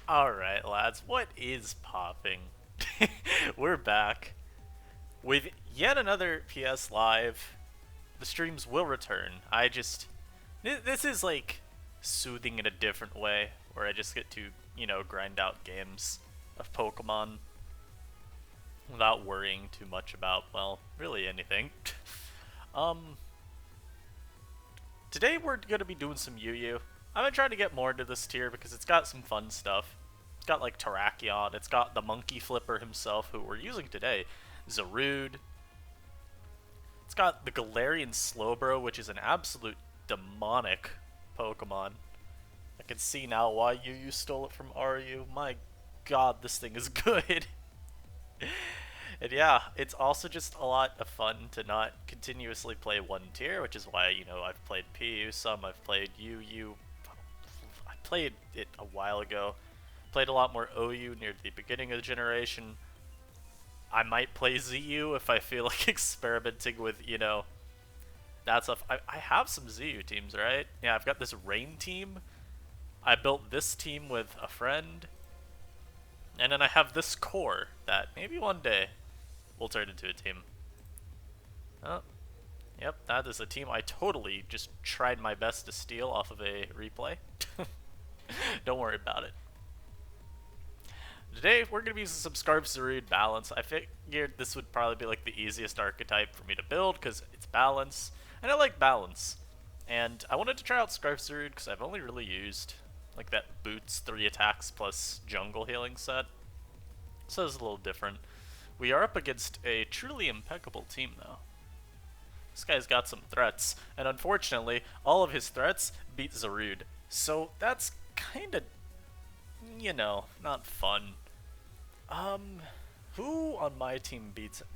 Alright, lads, what is popping? We're back with yet another PS Live. The streams will return. This is like soothing in a different way, where I just get to, grind out games of Pokemon without worrying too much about, well, really anything. um, Today we're gonna be doing some Yu-Yu. I'm gonna try to get more into this tier because it's got some fun stuff. It's got like Terrakion, it's got the Monkey Flipper himself, who we're using today, Zarude. It's got the Galarian SLOWBRO, which is an absolute demonic Pokemon. I can see now why Yu stole it from Ryu. My god, this thing is good. And yeah, it's also just a lot of fun to not continuously play one tier, which is why, I've played PU some, I've played UU. I played it a while ago. Played a lot more OU near the beginning of the generation. I might play ZU if I feel like experimenting with, that stuff. I have some ZU teams, right? Yeah, I've got this Rain team. I built this team with a friend. And then I have this core that maybe one day will turn into a team. Oh, yep, that is a team I totally just tried my best to steal off of a replay. Don't worry about it. Today, we're going to be using some Scarf Zarude balance. I figured this would probably be like the easiest archetype for me to build because it's balance, and I like balance. And I wanted to try out Scarf Zarude because I've only really used like that Boots 3 attacks plus jungle healing set. So it's a little different. We are up against a truly impeccable team though. This guy's got some threats, and unfortunately, all of his threats beat Zarude. So that's kinda, not fun. Who on my team beats him?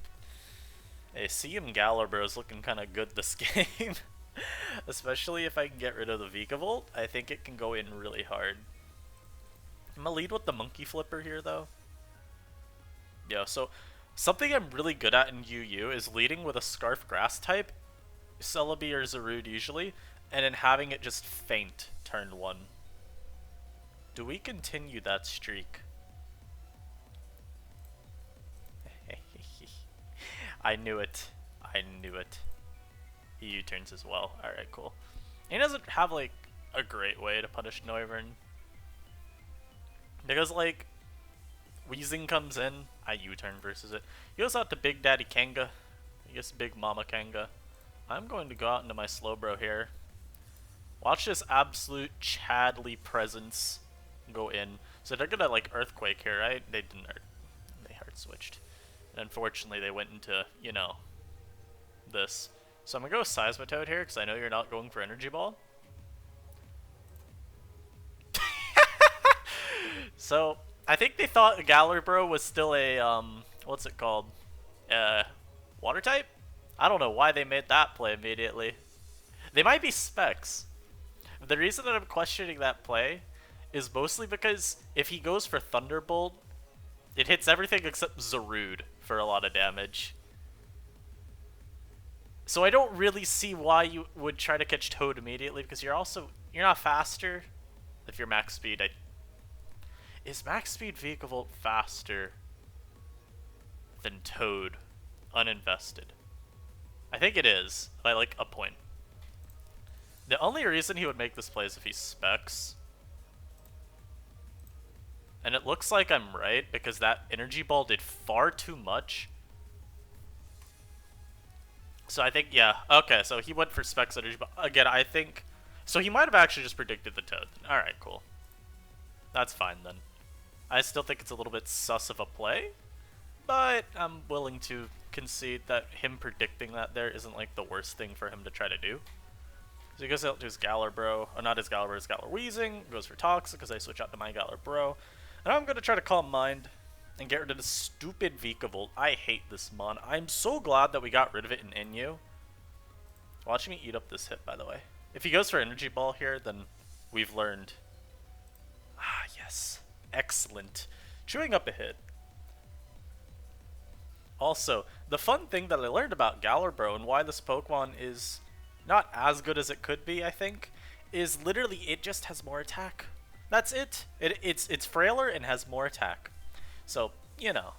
Hey, CM Galarbro's looking kinda good this game. Especially if I can get rid of the Vikavolt, I think it can go in really hard. I'm gonna lead with the Monkey Flipper here though. Yeah, so something I'm really good at in UU is leading with a Scarf Grass type, Celebi or Zarude usually, and then having it just faint turn 1. Do we continue that streak? I knew it. I knew it. He U-turns as well. Alright, cool. He doesn't have, like, a great way to punish Noivern. Because, like, Weezing comes in, I U-turn versus it. He goes out to Big Daddy Kanga. I guess Big Mama Kanga. I'm going to go out into my Slowbro here. Watch this absolute Chadley presence go in. So they're gonna, like, Earthquake here, right? They didn't. They hard switched. And unfortunately, they went into, this. So I'm gonna go Seismitoad here, because I know you're not going for Energy Ball. So, I think they thought Galarbro was still a, what's it called? Water type? I don't know why they made that play immediately. They might be specs. The reason that I'm questioning that play is mostly because if he goes for Thunderbolt, it hits everything except Zarude for a lot of damage. So I don't really see why you would try to catch Toad immediately, because you're not faster if you're max speed. Is max speed Vikavolt faster than Toad uninvested? I think it is, by like a point. The only reason he would make this play is if he specs. And it looks like I'm right, because that Energy Ball did far too much. So I think, yeah, okay, so he went for Specs Energy Ball. Again, I think, so he might have actually just predicted the Toad. Alright, cool. That's fine then. I still think it's a little bit sus of a play, but I'm willing to concede that him predicting that there isn't like the worst thing for him to try to do. So he goes out to his Galarbro, or not his Galarbro, his Galar Weezing, goes for Toxic because I switch out to my Galarbro. And I'm going to try to Calm Mind and get rid of the stupid Vikavolt. I hate this mon. I'm so glad that we got rid of it in Inu. Watch me eat up this hit, by the way. If he goes for Energy Ball here, then we've learned. Ah, yes. Excellent. Chewing up a hit. Also, the fun thing that I learned about Galarbro and why this Pokemon is not as good as it could be, I think, is literally it just has more attack. That's it. It's frailer and has more attack. So, you know.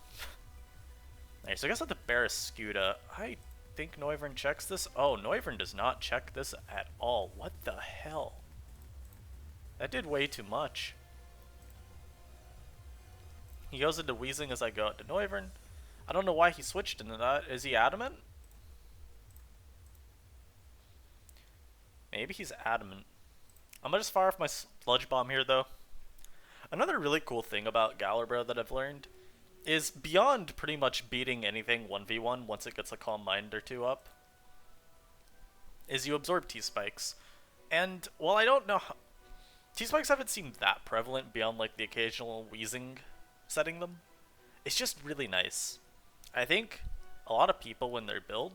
Alright, so I guess at the Barrascuda, I think Noivern checks this. Oh, Noivern does not check this at all. What the hell? That did way too much. He goes into Wheezing as I go out to Noivern. I don't know why he switched into that. Is he adamant? Maybe he's adamant. I'm gonna just fire off my Sludge Bomb here, though. Another really cool thing about Galar, bro, that I've learned is beyond pretty much beating anything 1v1 once it gets a Calm Mind or two up, is you absorb T-Spikes. And while I don't know how... T-Spikes haven't seemed that prevalent beyond like the occasional Wheezing setting them. It's just really nice. I think a lot of people when they're build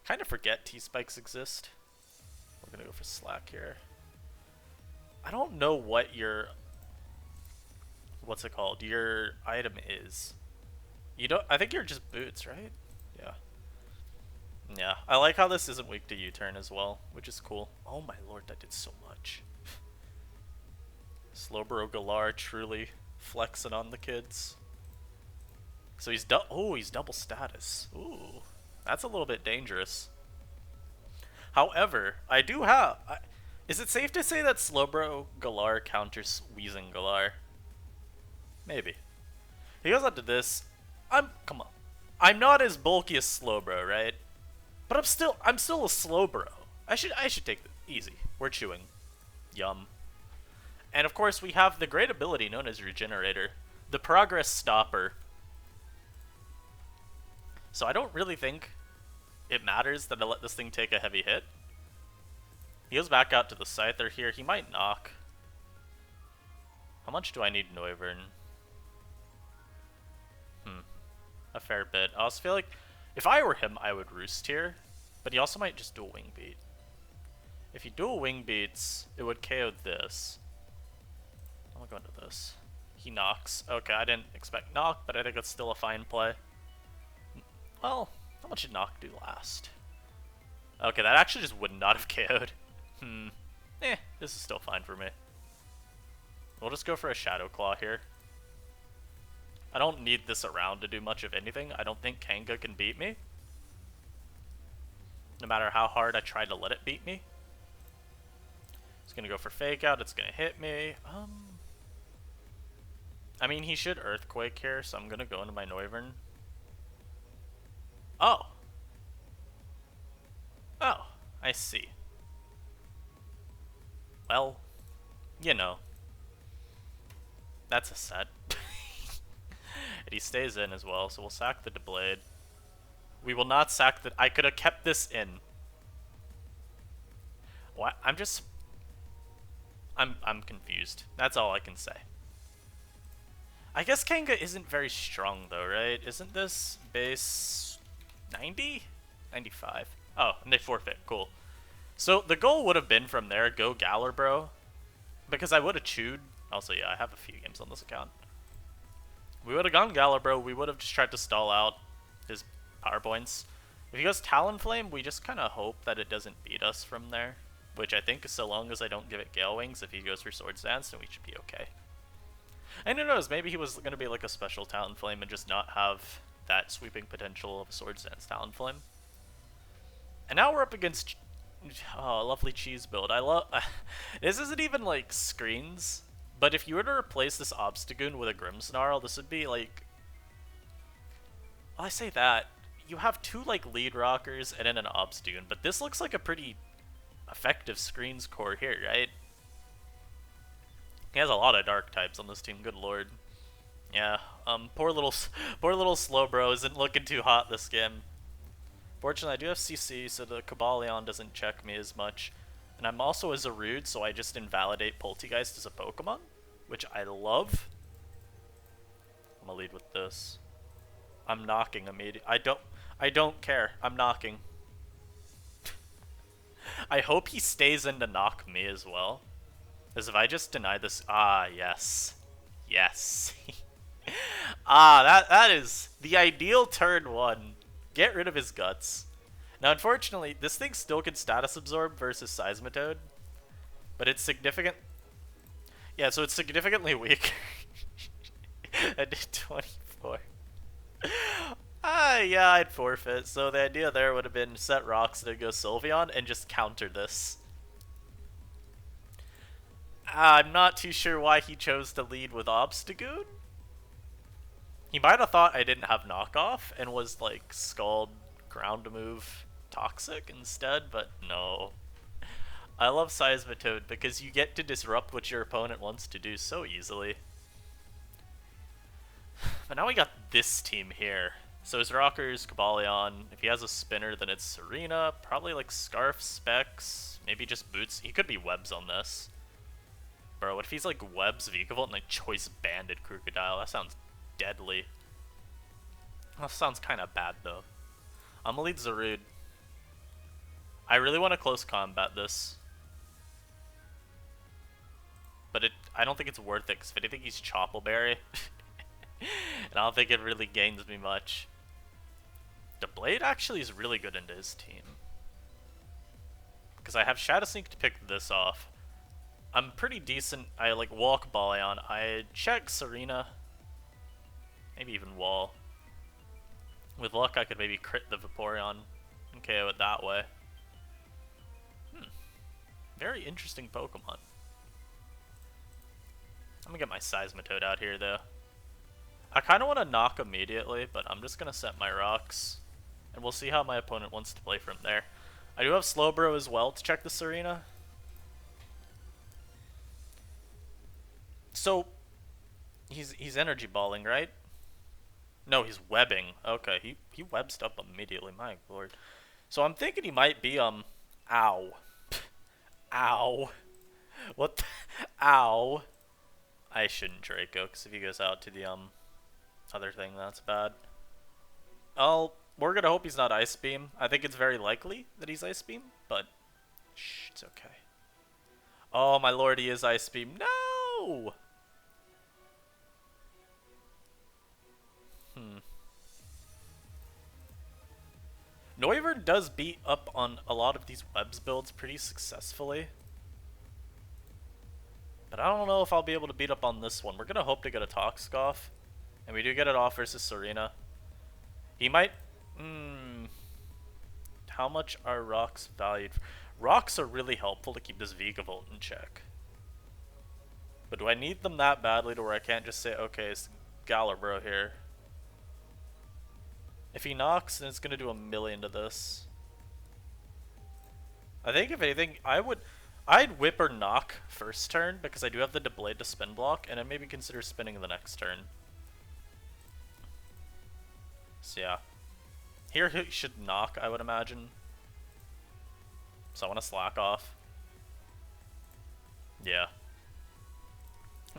kind of forget T-Spikes exist. We're gonna go for Slack here. I don't know what your... what's it called? Your item is. You don't... I think you're just boots, right? Yeah. Yeah. I like how this isn't weak to U-turn as well, which is cool. Oh my lord, that did so much. SLOWBRO Galar truly flexing on the kids. So he's he's double status. Ooh. That's a little bit dangerous. However, I do have... is it safe to say that SLOWBRO Galar counters Wheezing Galar? Maybe. He goes up to this. Come on. I'm not as bulky as SLOWBRO, right? But I'm still a SLOWBRO. I should take it easy. We're chewing. Yum. And of course we have the great ability known as Regenerator, the Progress Stopper. So I don't really think it matters that I let this thing take a heavy hit. He goes back out to the Scyther here. He might knock. How much do I need Noivern? A fair bit. I also feel like if I were him, I would Roost here, but he also might just dual Wing Beat. If he dual Wing Beats, it would KO this. I'm gonna go into this. He knocks. Okay, I didn't expect knock, but I think it's still a fine play. Well, how much did knock do last? Okay, that actually just would not have KO'd. This is still fine for me. We'll just go for a Shadow Claw here. I don't need this around to do much of anything. I don't think Kanga can beat me. No matter how hard I try to let it beat me. It's gonna go for Fake Out, it's gonna hit me. I mean, he should Earthquake here, so I'm gonna go into my Noivern. Oh! Oh, I see. Well, you know. That's a set. And he stays in as well, so we'll sack the Deblade. We will not sack the... I could have kept this in. What? I'm confused. That's all I can say. I guess Kanga isn't very strong though, right? Isn't this base 90? 95. Oh, and they forfeit. Cool. So the goal would have been from there, go Galar, bro. Because I would have chewed. Also, yeah, I have a few games on this account. We would have gone Galar, bro. We would have just tried to stall out his power points. If he goes Talonflame, we just kind of hope that it doesn't beat us from there. Which I think so long as I don't give it Gale Wings, if he goes for Swords Dance, then we should be okay. And who knows, maybe he was going to be like a special Talonflame and just not have that sweeping potential of a Swords Dance Talonflame. And now we're up against... oh, lovely cheese build. I love... this isn't even like screens, but if you were to replace this Obstagoon with a Grimmsnarl, this would be like... well, I say that. You have two like lead rockers and then an Obstagoon, but this looks like a pretty effective screens core here, right? He has a lot of dark types on this team, good lord. Yeah, poor little SLOWBRO isn't looking too hot this game. Fortunately, I do have CC, so the Cobalion doesn't check me as much. And I'm also a Zarude, so I just invalidate Poltegeist as a Pokemon, which I love. I'm gonna lead with this. I'm knocking immediately. I don't care. I'm knocking. I hope he stays in to knock me as well. Because if I just deny this... ah, yes. Yes. That is the ideal turn one. Get rid of his guts. Now, unfortunately, this thing still can status absorb versus Seismitoad. But it's significant. Yeah, so it's significantly weaker. I did 24. Yeah, I'd forfeit. So the idea there would have been set rocks to go Sylveon and just counter this. I'm not too sure why he chose to lead with Obstagoon. He might have thought I didn't have knockoff and was like Scald, ground move, toxic instead, but no. I love Seismitoad because you get to disrupt what your opponent wants to do so easily. But now we got this team here. So his Rockers, Cobalion. If he has a spinner, then it's Serena. Probably like Scarf, Specs. Maybe just Boots. He could be Webs on this. Bro, what if he's like Webs, Vikavolt, and like Choice Banded Crocodile? That sounds deadly. That sounds kind of bad though. I'm gonna lead Zarude. I really want to close combat this. But I don't think it's worth it, because if anything he's Choppleberry. And I don't think it really gains me much. The Blade actually is really good into his team. Because I have Shadow Sneak to pick this off. I'm pretty decent. I like walk Balayon. I check Serena. Maybe even Wall. With luck I could maybe crit the Vaporeon and KO it that way. Very interesting Pokemon. I'm gonna get my Seismitoad out here though. I kind of want to knock immediately, but I'm just going to set my rocks. And we'll see how my opponent wants to play from there. I do have Slowbro as well to check the Serena. So, he's energy balling, right? No, he's webbing. Okay, he webs up immediately, my lord. So I'm thinking he might be, ow. Ow. What the, ow. I shouldn't Draco, because if he goes out to the, other thing, that's bad. We're gonna hope he's not Ice Beam. I think it's very likely that he's Ice Beam, but shh, it's okay. Oh my lord, he is Ice Beam. No! Noivern does beat up on a lot of these Webs builds pretty successfully. But I don't know if I'll be able to beat up on this one. We're gonna hope to get a Toxic off. And we do get it off versus Serena. He might... How much are rocks valued? Rocks are really helpful to keep this Vikavolt in check. But do I need them that badly to where I can't just say, okay, it's GALARIAN here? If he knocks, then it's going to do a million to this. I think if anything, I'd whip or knock first turn, because I do have the Deblade to spin block, and then maybe consider spinning the next turn. So yeah. Here he should knock, I would imagine. So I want to slack off. Yeah.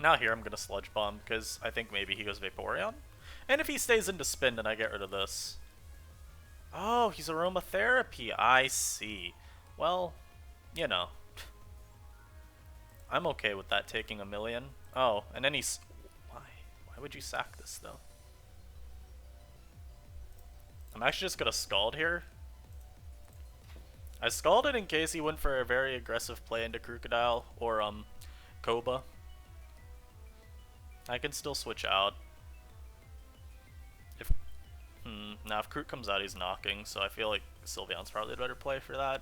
Now here I'm going to Sludge Bomb, because I think maybe he goes Vaporeon. And if he stays into spin, then I get rid of this. Oh, he's Aromatherapy. I see. Well, you know. I'm okay with that taking a million. Oh, and then he's... Why? Why would you sack this, though? I'm actually just gonna Scald here. I Scalded in case he went for a very aggressive play into Crocodile or Koba. I can still switch out. If now if Krook comes out, he's knocking, so I feel like Sylveon's probably the better play for that.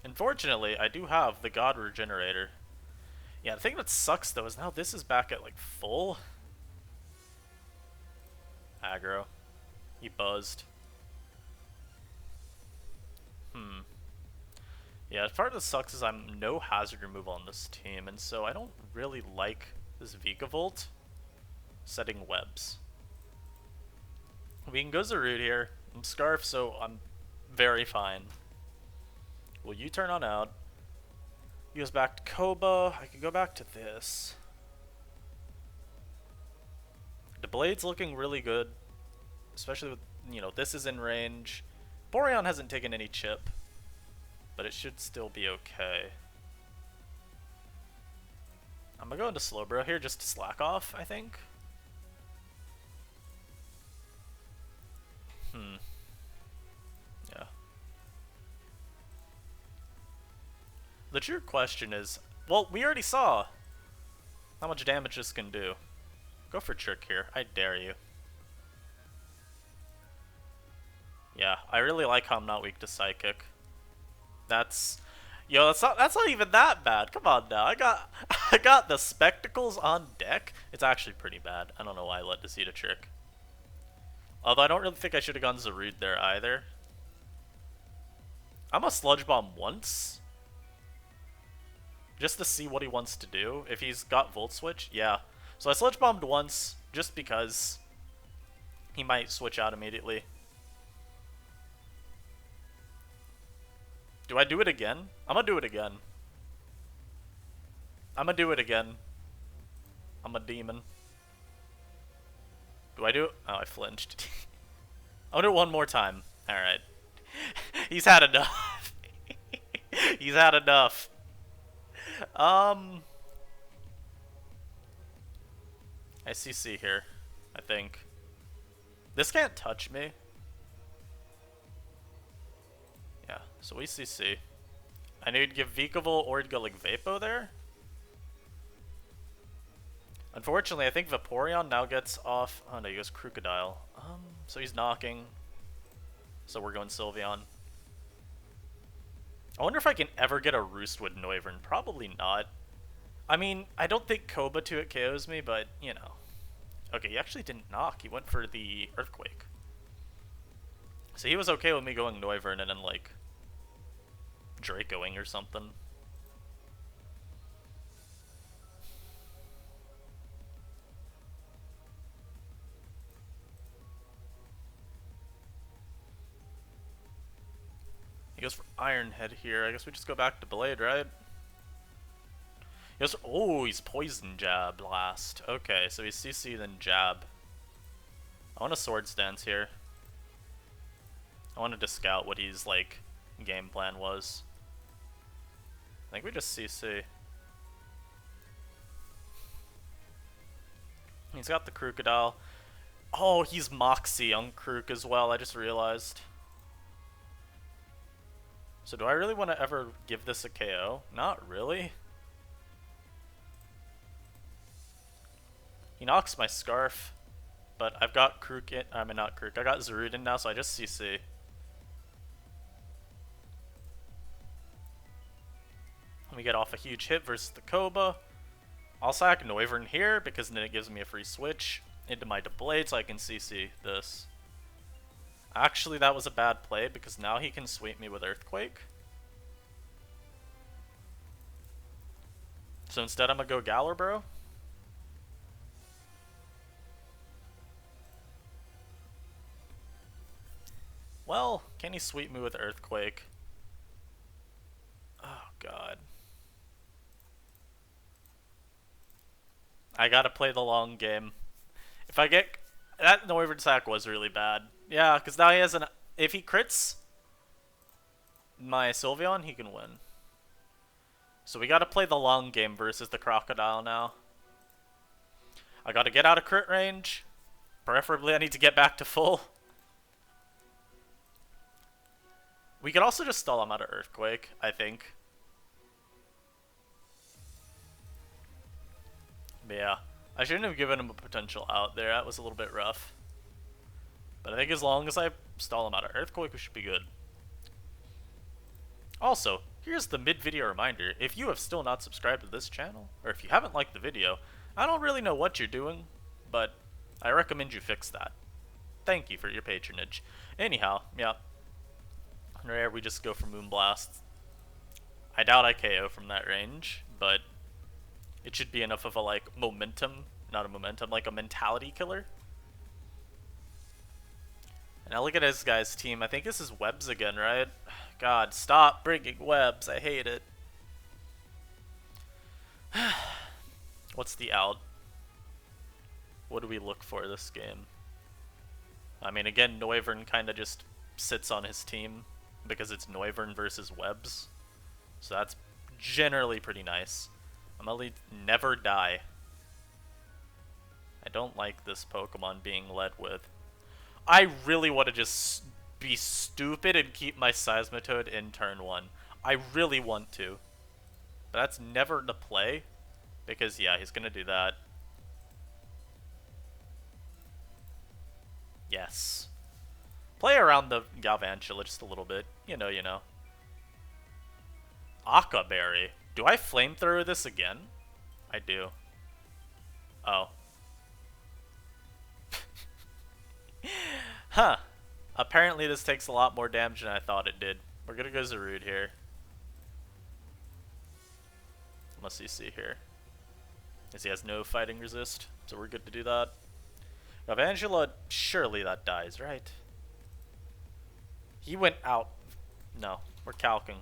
Unfortunately, I do have the God Regenerator. Yeah, the thing that sucks though is now this is back at like full aggro. He buzzed. Yeah, part of the sucks is I'm no hazard removal on this team, and so I don't really like this Vikavolt setting webs. We can go Zarude here. I'm Scarf, so I'm very fine. Will you turn on out? He goes back to Koba. I could go back to this. The Blade's looking really good. Especially with, you know, this is in range. Boreon hasn't taken any chip. But it should still be okay. I'm gonna go into Slowbro here just to slack off, I think. Yeah. The true question is, Well, we already saw how much damage this can do. Go for Trick here. I dare you. Yeah, I really like how I'm not weak to Psychic. That's... Yo, that's not even that bad. Come on now. I got the Spectacles on deck. It's actually pretty bad. I don't know why I let Deceit a Trick. Although I don't really think I should have gone Zarude there either. I'm gonna Sludge Bomb once. Just to see what he wants to do. If he's got Volt Switch, yeah. So I Sludge Bombed once, just because he might switch out immediately. Do I do it again? I'm gonna do it again. I'm gonna do it again. I'm a demon. Do I do it? Oh, I flinched. I'm gonna do it one more time. Alright. He's had enough. He's had enough. I CC here, I think. This can't touch me. Yeah, so we CC. I knew he'd give Vikavolt or he'd go like Vapo there. Unfortunately, I think Vaporeon now gets off. Oh no, he goes Crocodile. So he's knocking. So we're going Sylveon. I wonder if I can ever get a Roostwood Noivern. Probably not. I mean, I don't think Koba 2 it KOs me, but, you know. Okay, he actually didn't knock. He went for the Earthquake. So he was okay with me going Noivern and then, like, Dracoing or something. He goes for Iron Head here. I guess we just go back to Blade, right? He goes for, oh, he's Poison Jab last. Okay, so he's CC then Jab. I want a Swords Dance here. I wanted to scout what his, like, game plan was. I think we just CC. He's got the Crocodile. Oh, he's Moxie on Krook as well, I just realized. So do I really want to ever give this a KO? Not really. He knocks my Scarf, but I've got Krook in, I mean not Krook, I got Zarude in now, so I just CC. We get off a huge hit versus the Koba. I'll sack Noivern here because then it gives me a free switch into my Blade so I can CC this. Actually, that was a bad play because now he can sweep me with Earthquake. So instead I'm gonna go Galar, bro. Well, can he sweep me with Earthquake? Oh god. I gotta play the long game. If I get... That Noivern sack was really bad. Yeah, because now he has an... If he crits my Sylveon, he can win. So we gotta play the long game versus the Crocodile now. I gotta get out of crit range. Preferably I need to get back to full. We could also just stall him out of Earthquake, I think. But yeah, I shouldn't have given him a potential out there. That was a little bit rough. But I think as long as I stall him out of Earthquake, we should be good. Also, here's the mid-video reminder. If you have still not subscribed to this channel, or if you haven't liked the video, I don't really know what you're doing, but I recommend you fix that. Thank you for your patronage. Anyhow, yeah. Rare, we just go for Moonblast. I doubt I KO from that range, but it should be enough of a, like, momentum, not a momentum, like a mentality killer. And now look at this guy's team. I think this is Webs again, right? God, stop bringing Webs. I hate it. What's the out? What do we look for this game? I mean, again, Noivern kind of just sits on his team because it's Noivern versus Webs. So that's generally pretty nice. I'm gonna lead Never Die. I don't like this Pokemon being led with. I really want to just be stupid and keep my Seismitoad in turn 1. I really want to. But that's never the play. Because, yeah, he's going to do that. Yes. Play around the Galvantula just a little bit. You know, you know. Akaberry. Do I flamethrower this again? I do. Oh. Huh. Apparently this takes a lot more damage than I thought it did. We're gonna go Zarude here. Unless you see here. Because he has no fighting resist, so we're good to do that. Galvantula, surely that dies, right? He went out. No, we're calcing.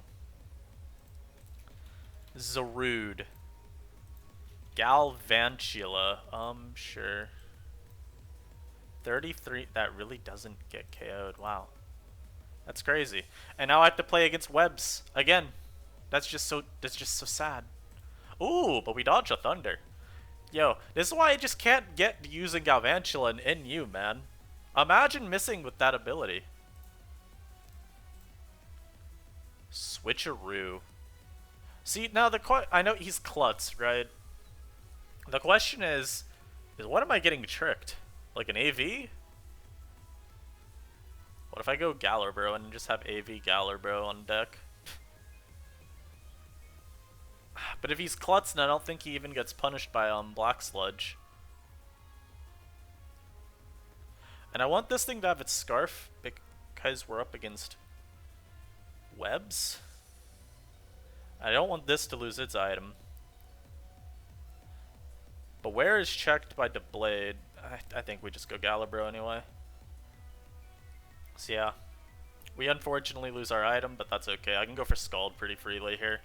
Zarude. Galvantula. Sure. 33. That really doesn't get KO'd. Wow. That's crazy. And now I have to play against webs again. That's just so sad. Ooh, but we dodge a thunder. Yo, this is why I just can't get using Galvantula in NU, man. Imagine missing with that ability. Switcheroo. See, now I know he's Klutz, right? The question is what am I getting tricked? Like an AV? What if I go GALARBRO and just have AV GALARBRO on deck? But if he's Klutz, then I don't think he even gets punished by Black Sludge. And I want this thing to have its Scarf because we're up against webs. I don't want this to lose its item. But where is checked by the Blade? I think we just go GALARBRO anyway. So yeah, we unfortunately lose our item, but that's okay. I can go for Scald pretty freely here.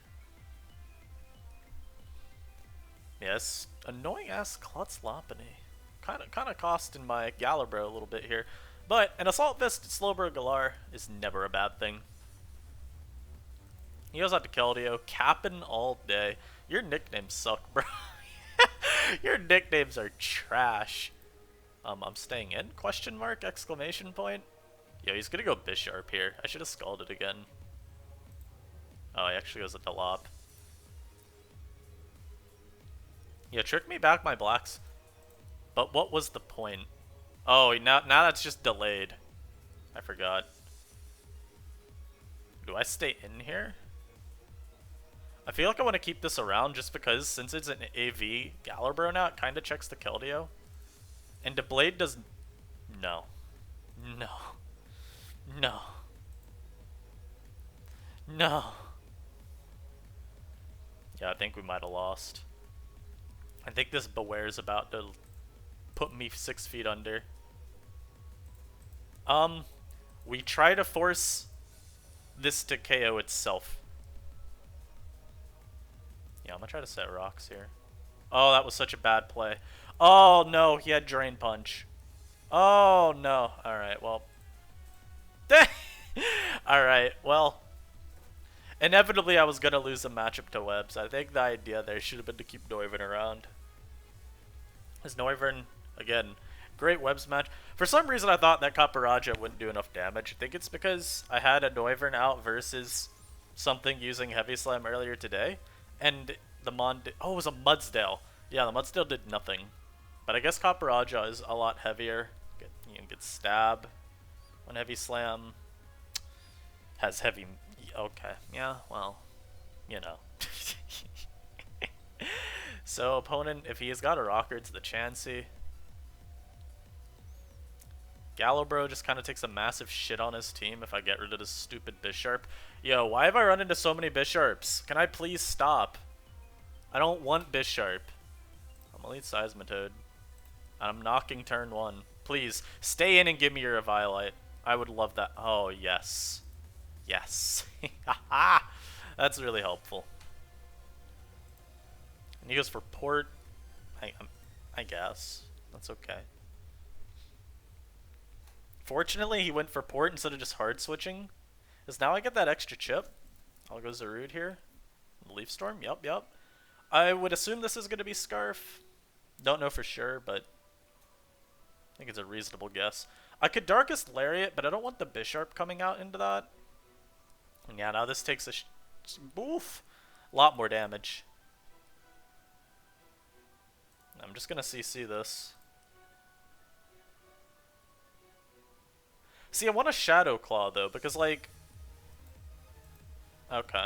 Yes, annoying ass Klutz Lopunny. Kinda costing my GALARBRO a little bit here. But an Assault Fist SLOWBRO Galar is never a bad thing. He goes out to Keldeo, capping all day. Your nicknames suck, bro. Your nicknames are trash. I'm staying in? Question mark? Exclamation point? Yo, he's gonna go Bisharp here. I should have Scalded again. Oh, he actually goes at the Lop. Yeah, trick me back my blacks. But what was the point? Oh, now that's just delayed. I forgot. Do I stay in here? I feel like I want to keep this around just because since it's an AV GALARBRO now, it kind of checks the Keldeo. And the Blade does... No. No. No. No. Yeah, I think we might have lost. I think this Beware's about to put me 6 feet under. We try to force this to KO itself. Yeah, I'm gonna try to set rocks here. Oh, that was such a bad play. Oh no, he had Drain Punch. Oh no. Alright, well. Alright, well. Inevitably, I was gonna lose a matchup to Webs. I think the idea there should have been to keep Noivern around. As Noivern, again, great Webs match. For some reason, I thought that Kaparaja wouldn't do enough damage. I think it's because I had a Noivern out versus something using Heavy Slam earlier today. And the oh, it was a Mudsdale. Yeah, the Mudsdale did nothing. But I guess Kaparaja is a lot heavier. You can get Stab on Heavy Slam. Has heavy... Okay, yeah, well, you know. So, opponent, if he has got a rocker, it's the Chansey. GALARBRO just kind of takes a massive shit on his team if I get rid of this stupid Bisharp. Yo, why have I run into so many Bisharps? Can I please stop? I don't want Bisharp. I'm Elite Seismitoad. I'm knocking turn 1. Please, stay in and give me your Eviolite. I would love that. Oh, yes. Yes. That's really helpful. And he goes for Port. I guess. That's okay. Fortunately, he went for Port instead of just hard switching. Because now I get that extra chip. I'll go Zarude here. Leaf Storm? Yup. I would assume this is going to be Scarf. Don't know for sure, but I think it's a reasonable guess. I could Darkest Lariat, but I don't want the Bisharp coming out into that. And yeah, now this takes a... Oof! A lot more damage. I'm just gonna CC this. See, I want a Shadow Claw, though, because, like... Okay.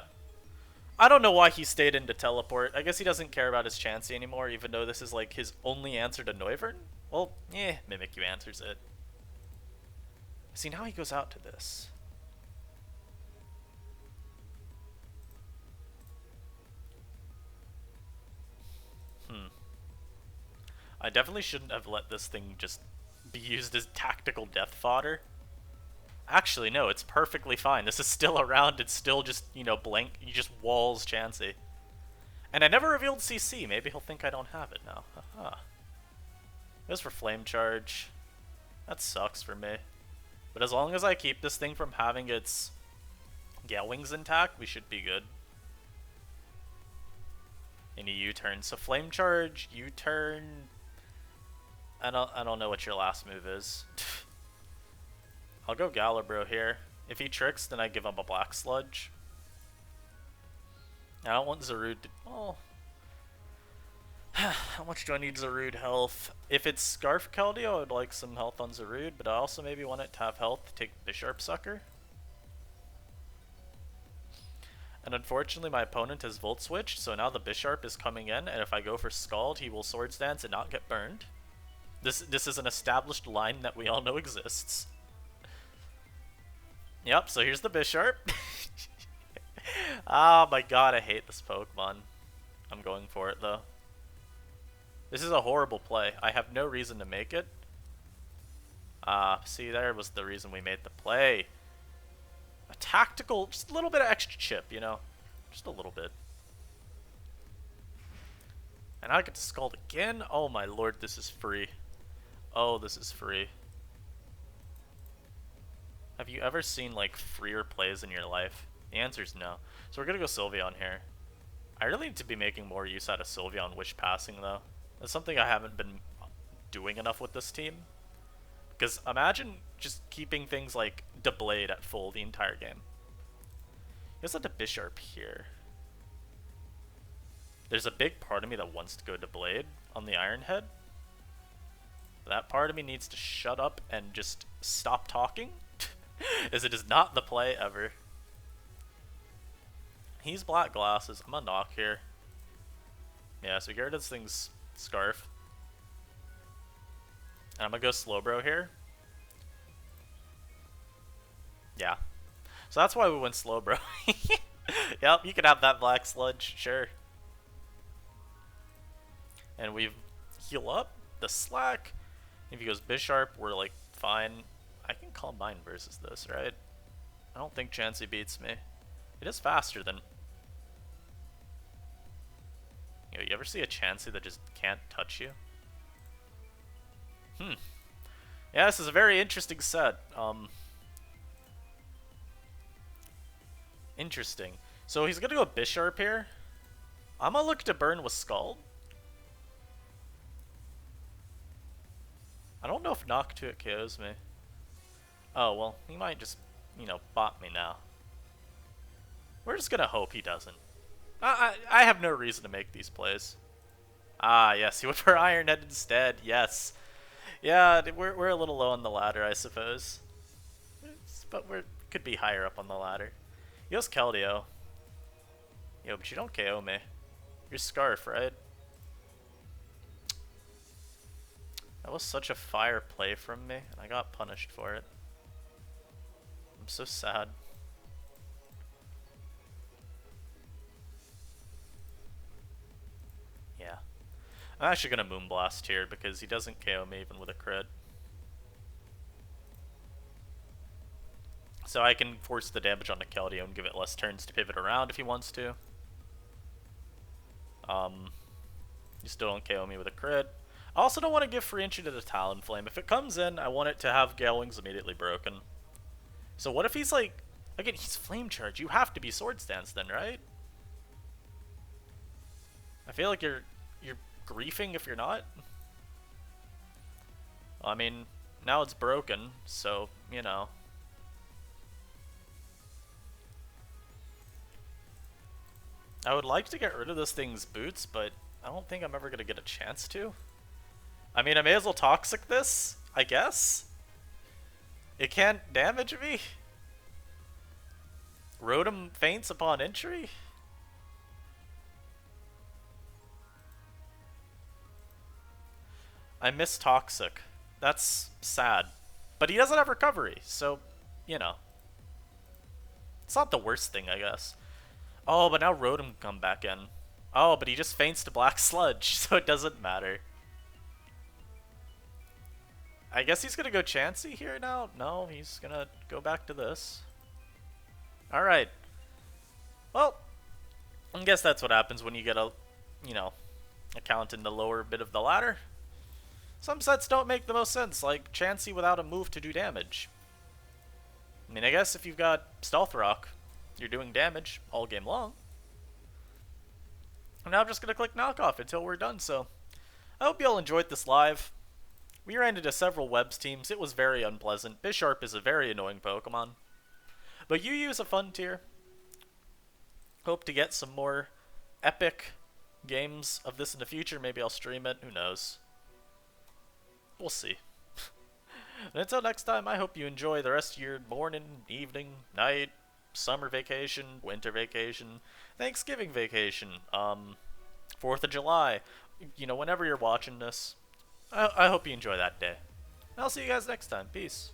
I don't know why he stayed in to teleport. I guess he doesn't care about his Chansey anymore, even though this is, like, his only answer to Noivern? Well, Mimikyu answers it. See, now he goes out to this. I definitely shouldn't have let this thing just be used as tactical death fodder. Actually, no, it's perfectly fine. This is still around. It's still just, you know, blank. You just walls Chansey. And I never revealed CC. Maybe he'll think I don't have it now. Haha. Goes for Flame Charge. That sucks for me. But as long as I keep this thing from having its Gale Wings intact, we should be good. Any U-turn. So Flame Charge, U-turn. I don't know what your last move is. I'll go GALARIAN here. If he tricks, then I give him a Black Sludge. I don't want Zarude to... Oh. How much do I need Zarude health? If it's Scarf Keldeo, I would like some health on Zarude, but I also maybe want it to have health to take Bisharp Sucker. And unfortunately my opponent has Volt Switched, so now the Bisharp is coming in, and if I go for Scald, he will Swords Dance and not get burned. This is an established line that we all know exists. Yep, so here's the Bisharp. Oh my god, I hate this Pokemon. I'm going for it though. This is a horrible play. I have no reason to make it. See, there was the reason we made the play. A tactical, just a little bit of extra chip, you know? Just a little bit. And I get to Scald again? Oh my lord, this is free. Oh, this is free. Have you ever seen, like, freer plays in your life? The answer is no. So we're gonna go Sylveon here. I really need to be making more use out of Sylveon Wish Passing, though. That's something I haven't been doing enough with this team. Because imagine just keeping things like Deblade at full the entire game. He has a Bisharp here. There's a big part of me that wants to go Deblade on the Iron Head. That part of me needs to shut up and just stop talking. As it is not the play ever. He's Black Glasses. I'm gonna knock here. Yeah, so we get rid of this thing's Scarf. And I'm gonna go SLOWBRO here. Yeah. So that's why we went SLOWBRO. Yep, you can have that Black Sludge, sure. And we heal up the Slack. If he goes Bisharp, we're like fine. I can Calm Mind versus this, right? I don't think Chansey beats me. It is faster than... You know, you ever see a Chansey that just can't touch you? Yeah, this is a very interesting set. Interesting. So he's gonna go Bisharp here. I'm gonna look to burn with Scald. I don't know if Knock 2 it KOs me. Oh, well, he might just, you know, bot me now. We're just gonna hope he doesn't. I have no reason to make these plays. Ah, yes, he went for Iron Head instead, yes. Yeah, we're a little low on the ladder, I suppose. But we could be higher up on the ladder. He goes Keldeo. Yo, but you don't KO me. You're Scarf, right? That was such a fire play from me, and I got punished for it. I'm so sad. Yeah. I'm actually gonna Moonblast here because he doesn't KO me even with a crit. So I can force the damage onto Keldeo and give it less turns to pivot around if he wants to. You still don't KO me with a crit. I also don't want to give free entry to the Talonflame. If it comes in, I want it to have Gale Wings immediately broken. So what if he's like... Again, he's Flame Charge. You have to be Swords Dance then, right? I feel like you're griefing if you're not. I mean, now it's broken, so, you know. I would like to get rid of this thing's boots, but I don't think I'm ever going to get a chance to. I mean, I may as well Toxic this, I guess? It can't damage me? Rotom faints upon entry? I miss Toxic. That's sad. But he doesn't have recovery, so, you know. It's not the worst thing, I guess. Oh, but now Rotom can come back in. Oh, but he just faints to Black Sludge, so it doesn't matter. I guess he's gonna go Chansey here now? No, he's gonna go back to this. Alright. Well, I guess that's what happens when you get a, you know, account in the lower bit of the ladder. Some sets don't make the most sense, like Chansey without a move to do damage. I mean, I guess if you've got Stealth Rock, you're doing damage all game long. And now I'm just going to click knockoff until we're done, so I hope you all enjoyed this live. We ran into several Webs teams. It was very unpleasant. Bisharp is a very annoying Pokemon. But UU is a fun tier. Hope to get some more epic games of this in the future. Maybe I'll stream it. Who knows? We'll see. And until next time, I hope you enjoy the rest of your morning, evening, night, summer vacation, winter vacation, Thanksgiving vacation, 4th of July. You know, whenever you're watching this, I hope you enjoy that day. And I'll see you guys next time. Peace.